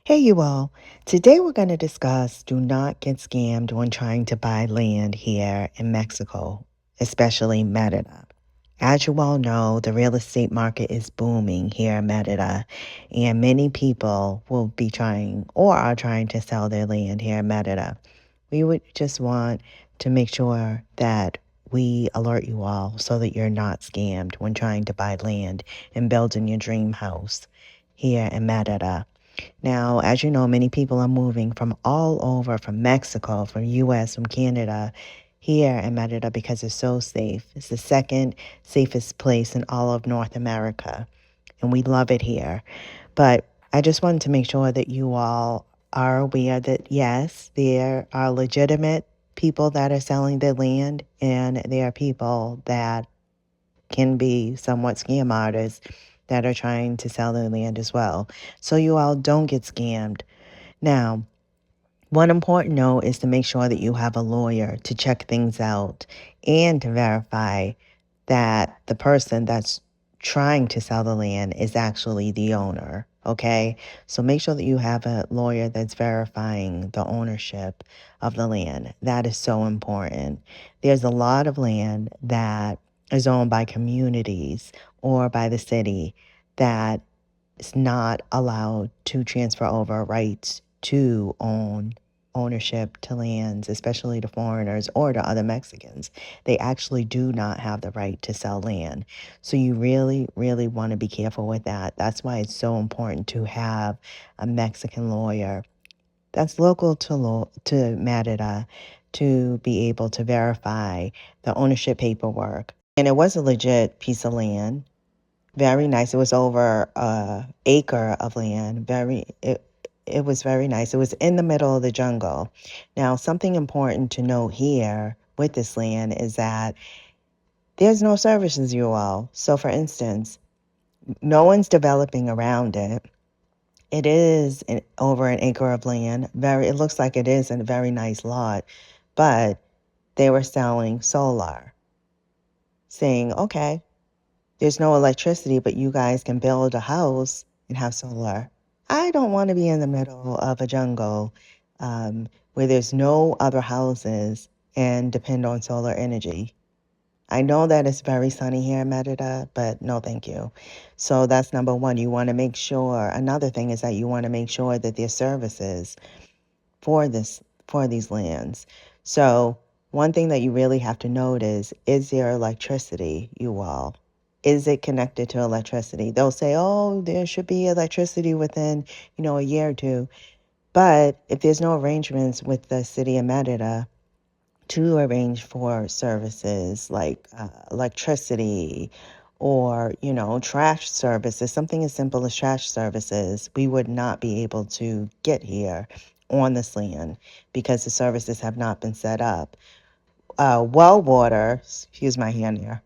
Hey, you all. Today we're going to discuss do not get scammed when trying to buy land here in Mexico, especially Merida. As you all know, the real estate market is booming here in Merida, and many people will be trying or are trying to sell their land here in Merida. We would just want to make sure that we alert you all so that you're not scammed when trying to buy land and building your dream house here in Merida. Now, as you know, many people are moving from all over, from Mexico, from US, from Canada, here in Merida because it's so safe. It's the second safest place in all of North America, and we love it here. But I just wanted to make sure that you all are aware that, yes, there are legitimate people that are selling their land, and there are people that can be somewhat scam artists that are trying to sell their land as well. So you all don't get scammed. Now, one important note is to make sure that you have a lawyer to check things out and to verify that the person that's trying to sell the land is actually the owner. Okay, so make sure that you have a lawyer that's verifying the ownership of the land. That is so important. There's a lot of land that is owned by communities or by the city that is not allowed to transfer over rights to ownership to lands, especially to foreigners or to other Mexicans. They actually do not have the right to sell land. So you really, really want to be careful with that. That's why it's so important to have a Mexican lawyer that's local to Merida to be able to verify the ownership paperwork. And it was a legit piece of land. Very nice. It was over a acre of land. It was very nice. It was in the middle of the jungle. Now, something important to note here with this land is that there's no services, you all. So, for instance, no one's developing around it. It is over an acre of land. It looks like it is a very nice lot, but they were selling solar, saying, okay, there's no electricity, but you guys can build a house and have solar. I don't want to be in the middle of a jungle where there's no other houses and depend on solar energy. I know that it's very sunny here in Merida, but no, thank you. So that's number one. You want to make sure. Another thing is that you want to make sure that there's services for these lands. So one thing that you really have to note is there electricity, you all? Is it connected to electricity? They'll say, oh, there should be electricity within, a year or two. But if there's no arrangements with the city of Merida to arrange for services like electricity or, trash services, something as simple as trash services, we would not be able to get here on this land because the services have not been set up. Well water, excuse my hand here.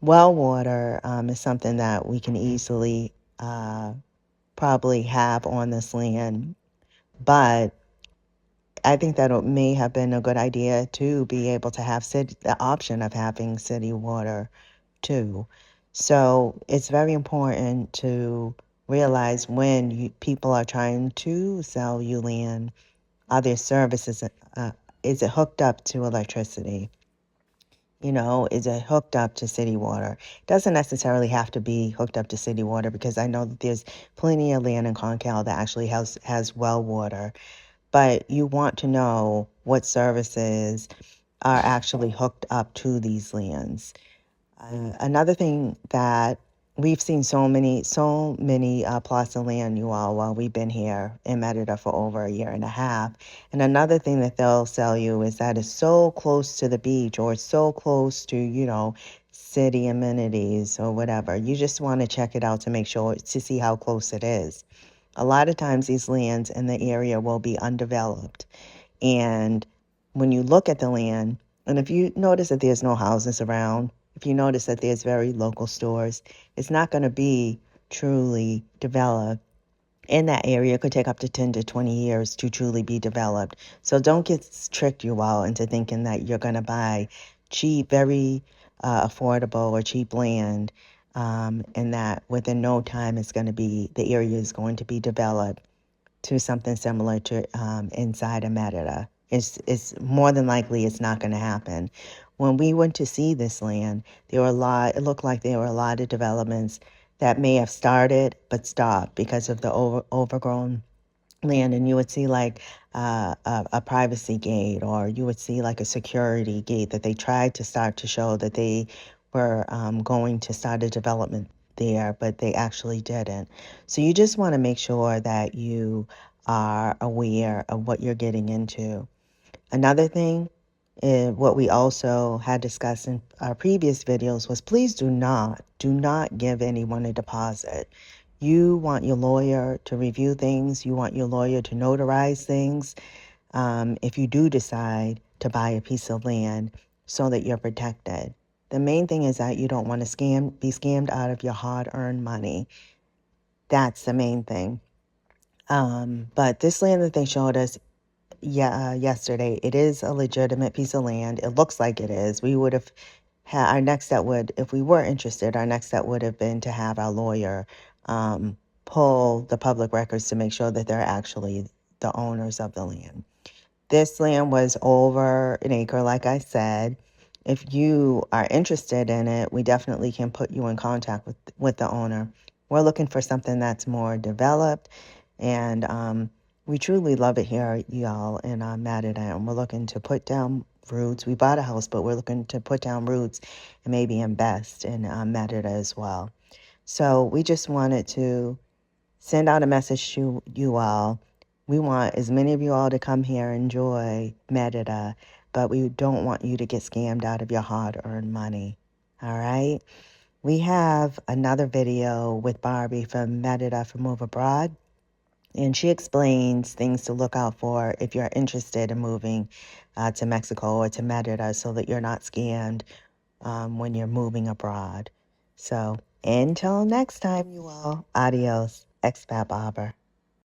Well water is something that we can easily probably have on this land, but I think that it may have been a good idea to be able to have the option of having city water too. So it's very important to realize when people are trying to sell you land, are there services? Is it hooked up to electricity? Is it hooked up to city water? It doesn't necessarily have to be hooked up to city water because I know that there's plenty of land in Concal that actually has well water. But you want to know what services are actually hooked up to these lands. Another thing that we've seen so many plots of land, you all, while we've been here in Merida for over a year and a half. And another thing that they'll sell you is that it's so close to the beach or it's so close to, city amenities or whatever. You just want to check it out to make sure to see how close it is. A lot of times these lands in the area will be undeveloped. And when you look at the land, and if you notice that there's no houses around, if you notice that there's very local stores, it's not going to be truly developed. In that area, it could take up to 10 to 20 years to truly be developed. So don't get tricked, you all, into thinking that you're going to buy cheap, very affordable or cheap land, and that within no time the area is going to be developed. to something similar to inside of Merida. It's more than likely it's not going to happen. When we went to see this land, there were a lot. It looked like there were a lot of developments that may have started but stopped because of the overgrown land, and you would see like a privacy gate, or you would see like a security gate that they tried to start to show that they were going to start a development there, but they actually didn't. So you just want to make sure that you are aware of what you're getting into. Another thing, what we also had discussed in our previous videos, was please do not give anyone a deposit. You want your lawyer to review things. You want your lawyer to notarize things if you do decide to buy a piece of land, so that you're protected. The main thing is that you don't want to be scammed out of your hard-earned money. That's the main thing. But this land that they showed us yesterday, it is a legitimate piece of land. It looks like it is. We would have had our next step would, if we were interested, our next step would have been to have our lawyer pull the public records to make sure that they're actually the owners of the land. This land was over an acre, like I said. If you are interested in it, we definitely can put you in contact with the owner. We're looking for something that's more developed, and we truly love it here, y'all, in Merida, and we're looking to put down roots. We bought a house, but we're looking to put down roots and maybe invest in Merida as well. So we just wanted to send out a message to you all. We want as many of you all to come here and enjoy Merida, but we don't want you to get scammed out of your hard-earned money. All right? We have another video with Barbie from Merida for Move Abroad, and she explains things to look out for if you're interested in moving to Mexico or to Merida, so that you're not scammed when you're moving abroad. So until next time, you all, adios, Expat Barber.